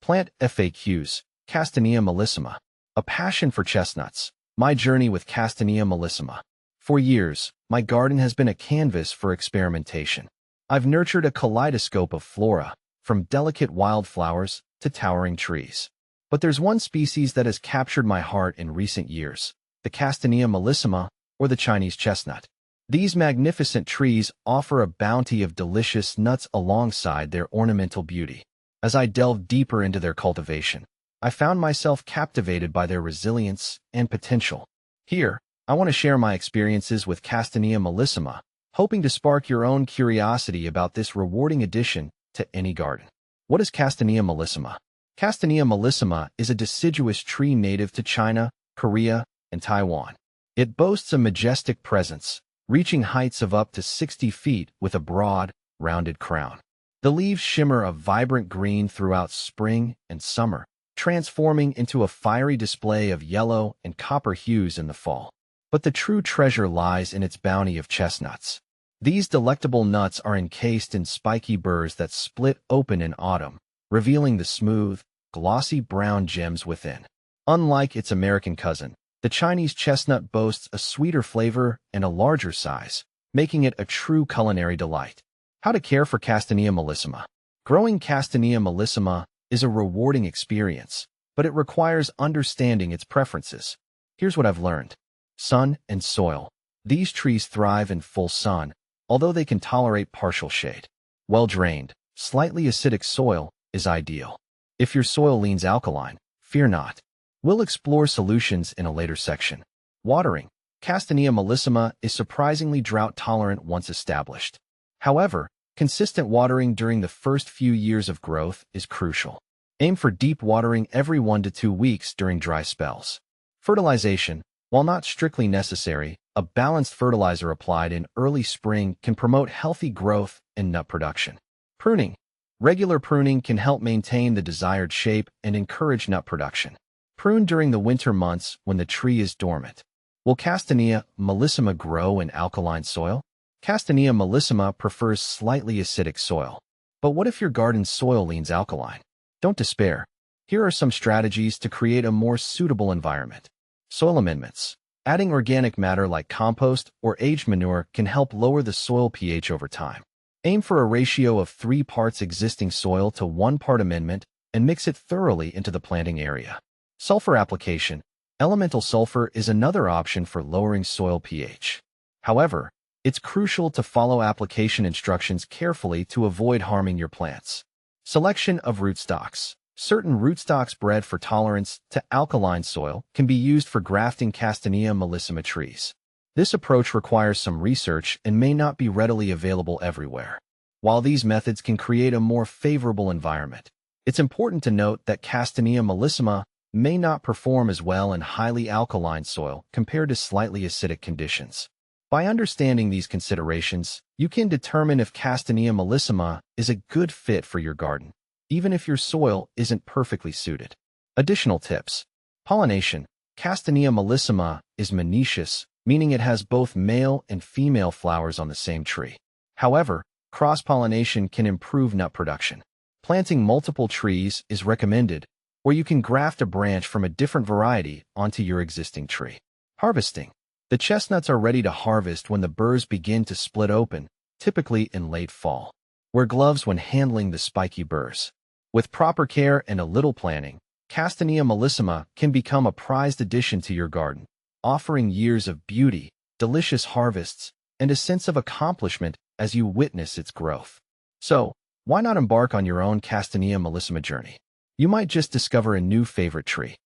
Plant FAQs, Castanea mollissima. A passion for chestnuts. My journey with Castanea mollissima. For years, my garden has been a canvas for experimentation. I've nurtured a kaleidoscope of flora, from delicate wildflowers to towering trees. But there's one species that has captured my heart in recent years, the Castanea mollissima, or the Chinese chestnut. These magnificent trees offer a bounty of delicious nuts alongside their ornamental beauty. As I delved deeper into their cultivation, I found myself captivated by their resilience and potential. Here, I want to share my experiences with Castanea mollissima, hoping to spark your own curiosity about this rewarding addition to any garden. What is Castanea mollissima? Castanea mollissima is a deciduous tree native to China, Korea, and Taiwan. It boasts a majestic presence, reaching heights of up to 60 feet with a broad, rounded crown. The leaves shimmer a vibrant green throughout spring and summer, transforming into a fiery display of yellow and copper hues in the fall. But the true treasure lies in its bounty of chestnuts. These delectable nuts are encased in spiky burrs that split open in autumn, revealing the smooth, glossy brown gems within. Unlike its American cousin, the Chinese chestnut boasts a sweeter flavor and a larger size, making it a true culinary delight. How to care for Castanea mollissima. Growing Castanea mollissima is a rewarding experience, but it requires understanding its preferences. Here's what I've learned. Sun and soil. These trees thrive in full sun, although they can tolerate partial shade. Well-drained, slightly acidic soil is ideal. If your soil leans alkaline, fear not. We'll explore solutions in a later section. Watering. Castanea mollissima is surprisingly drought-tolerant once established. However, consistent watering during the first few years of growth is crucial. Aim for deep watering every 1 to 2 weeks during dry spells. Fertilization. While not strictly necessary, a balanced fertilizer applied in early spring can promote healthy growth and nut production. Pruning. Regular pruning can help maintain the desired shape and encourage nut production. Prune during the winter months when the tree is dormant. Will Castanea mollissima grow in alkaline soil? Castanea mollissima prefers slightly acidic soil. But what if your garden's soil leans alkaline? Don't despair. Here are some strategies to create a more suitable environment. Soil amendments. Adding organic matter like compost or aged manure can help lower the soil pH over time. Aim for a ratio of 3 parts existing soil to 1 part amendment and mix it thoroughly into the planting area. Sulfur application. Elemental sulfur is another option for lowering soil pH. However, it's crucial to follow application instructions carefully to avoid harming your plants. Selection of rootstocks. Certain rootstocks bred for tolerance to alkaline soil can be used for grafting Castanea mollissima trees. This approach requires some research and may not be readily available everywhere. While these methods can create a more favorable environment, it's important to note that Castanea mollissima may not perform as well in highly alkaline soil compared to slightly acidic conditions. By understanding these considerations, you can determine if Castanea mollissima is a good fit for your garden, even if your soil isn't perfectly suited. Additional tips. Pollination. Castanea mollissima is monoecious, meaning it has both male and female flowers on the same tree. However, cross-pollination can improve nut production. Planting multiple trees is recommended, or you can graft a branch from a different variety onto your existing tree. Harvesting. The chestnuts are ready to harvest when the burrs begin to split open, typically in late fall. Wear gloves when handling the spiky burrs. With proper care and a little planning, Castanea mollissima can become a prized addition to your garden, offering years of beauty, delicious harvests, and a sense of accomplishment as you witness its growth. So, why not embark on your own Castanea mollissima journey? You might just discover a new favorite tree.